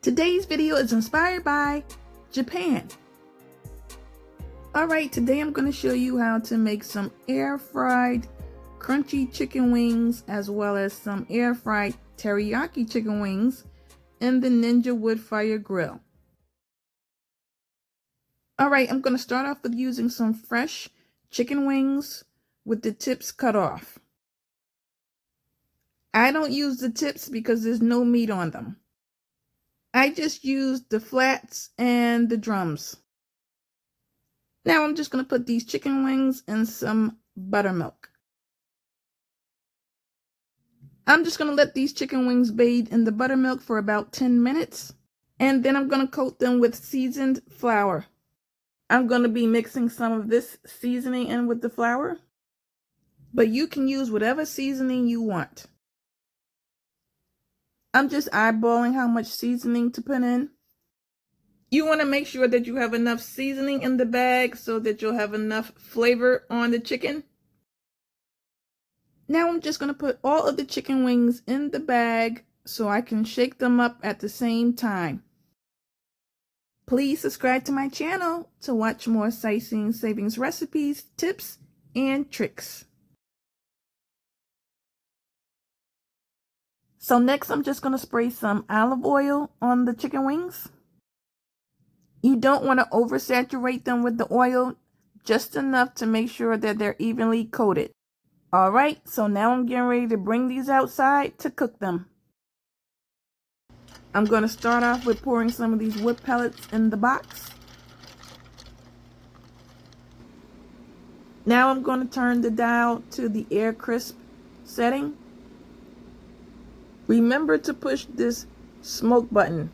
Today's video is inspired by Japan. Alright, today I'm going to show you how to make some air-fried crunchy chicken wings as well as some air-fried teriyaki chicken wings in the Ninja Woodfire grill. Alright, I'm going to start off with using some fresh chicken wings with the tips cut off. I don't use the tips because there's no meat on them. I just used the flats and the drums. Now I'm just going to put these chicken wings in some buttermilk. I'm just going to let these chicken wings bathe in the buttermilk for about 10 minutes. And then I'm going to coat them with seasoned flour. I'm going to be mixing some of this seasoning in with the flour. But you can use whatever seasoning you want. I'm just eyeballing how much seasoning to put in. You want to make sure that you have enough seasoning in the bag so that you'll have enough flavor on the chicken. Now I'm just going to put all of the chicken wings in the bag so I can shake them up at the same time. Please subscribe to my channel to watch more sightseeing savings recipes, tips, and tricks. So next I'm just going to spray some olive oil on the chicken wings. You don't want to oversaturate them with the oil, just enough to make sure that they're evenly coated. Alright, so now I'm getting ready to bring these outside to cook them. I'm going to start off with pouring some of these wood pellets in the box. Now I'm going to turn the dial to the air crisp setting. Remember to push this smoke button.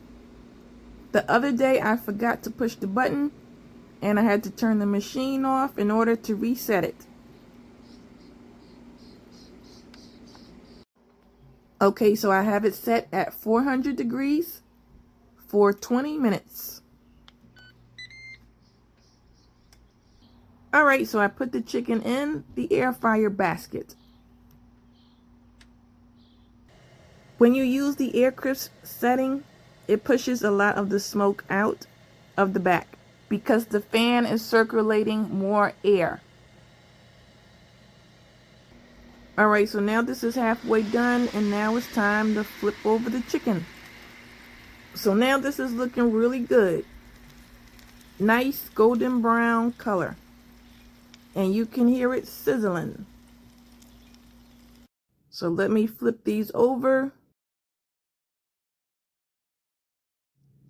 The other day I forgot to push the button and I had to turn the machine off in order to reset it. Okay, so I have it set at 400 degrees for 20 minutes. Alright, so I put the chicken in the air fryer basket. When you use the air crisp setting, it pushes a lot of the smoke out of the back because the fan is circulating more air. Alright, so now this is halfway done and now it's time to flip over the chicken. So now this is looking really good. Nice golden brown color. And you can hear it sizzling. So let me flip these over.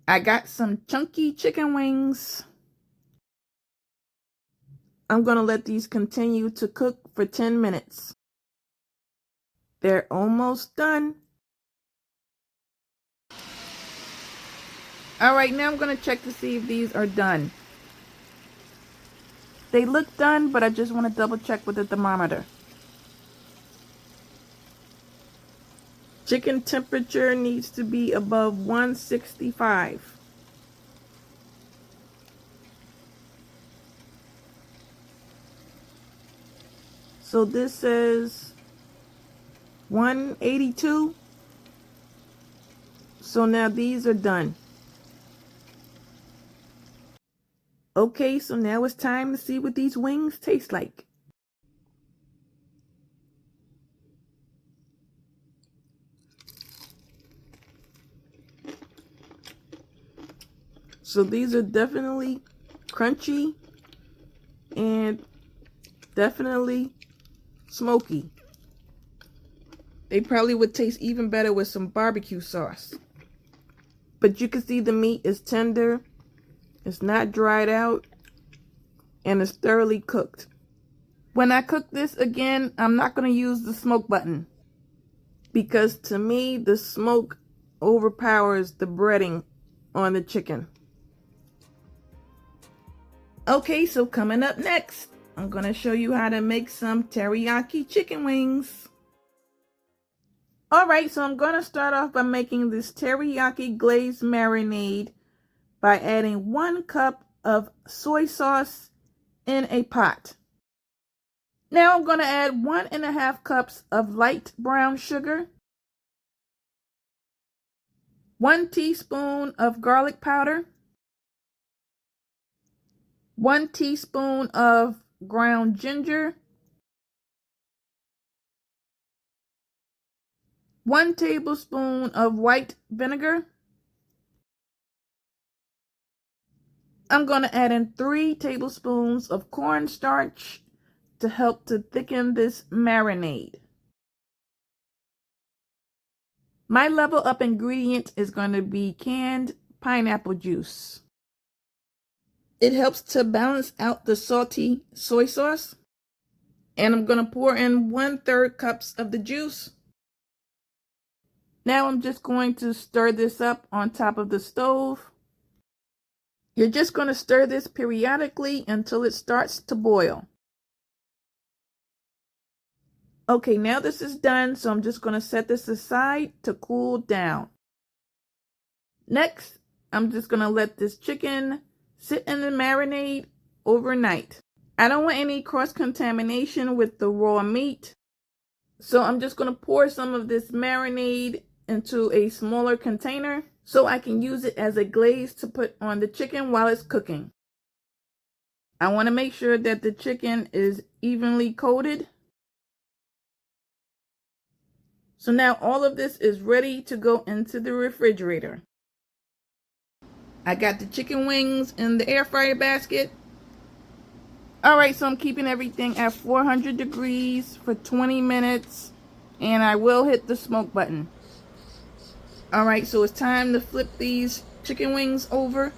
I got some chunky chicken wings. I'm going to let these continue to cook for 10 minutes. They're almost done. Alright, now I'm going to check to see if these are done. They look done, but I just want to double check with the thermometer. Chicken temperature needs to be above 165. So this says 182. So now these are done. Okay, so now it's time to see what these wings taste like. So these are definitely crunchy and definitely smoky. They probably would taste even better with some barbecue sauce. But you can see the meat is tender, it's not dried out, and it's thoroughly cooked. When I cook this again, I'm not going to use the smoke button because to me the smoke overpowers the breading on the chicken. Okay, so coming up next, I'm going to show you how to make some teriyaki chicken wings. Alright, so I'm going to start off by making this teriyaki glaze marinade by adding 1 cup of soy sauce in a pot. Now I'm going to add 1.5 cups of light brown sugar, 1 teaspoon of garlic powder, 1 teaspoon of ground ginger, 1 tablespoon of white vinegar. I'm going to add in 3 tablespoons of cornstarch to help to thicken this marinade. My level up ingredient is going to be canned pineapple juice. It helps to balance out the salty soy sauce. And I'm going to pour in 1/3 cups of the juice. Now I'm just going to stir this up on top of the stove. You're just going to stir this periodically until it starts to boil. Okay, now this is done, so I'm just going to set this aside to cool down. Next, I'm just going to let this chicken sit in the marinade overnight. I don't want any cross-contamination with the raw meat, so I'm just going to pour some of this marinade into a smaller container so I can use it as a glaze to put on the chicken while it's cooking. I want to make sure that the chicken is evenly coated. So now all of this is ready to go into the refrigerator. I got the chicken wings in the air fryer basket. Alright, so I'm keeping everything at 400 degrees for 20 minutes. And I will hit the smoke button. Alright, so it's time to flip these chicken wings over.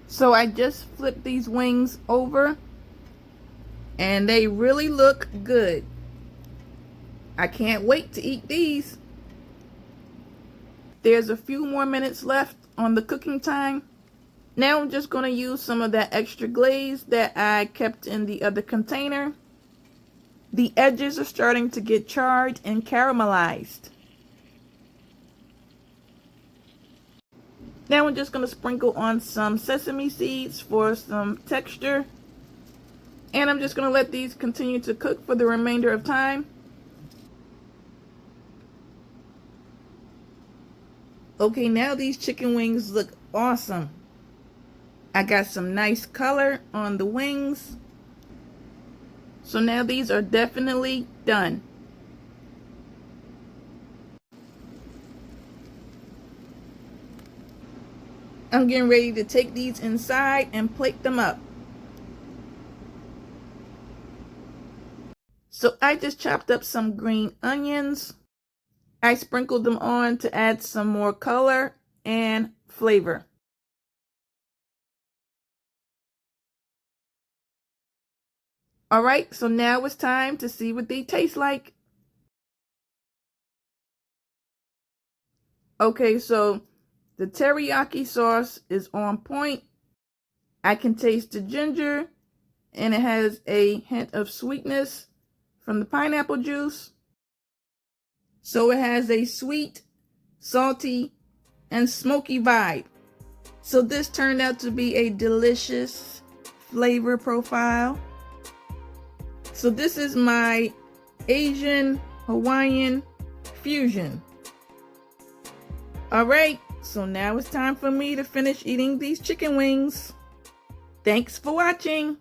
So I just flipped these wings over. And they really look good. I can't wait to eat these. There's a few more minutes left on the cooking time. Now I'm just going to use some of that extra glaze that I kept in the other container. The edges are starting to get charred and caramelized. Now I'm just going to sprinkle on some sesame seeds for some texture. And I'm just going to let these continue to cook for the remainder of time. Okay, now these chicken wings look awesome. I got some nice color on the wings. So now these are definitely done. I'm getting ready to take these inside and plate them up. So I just chopped up some green onions. I sprinkled them on to add some more color and flavor. Alright, so now it's time to see what they taste like. Okay, so the teriyaki sauce is on point. I can taste the ginger, and it has a hint of sweetness from the pineapple juice. So it has a sweet, salty, and smoky vibe. So this turned out to be a delicious flavor profile. So this is my Asian Hawaiian fusion. Alright, so now it's time for me to finish eating these chicken wings. Thanks for watching.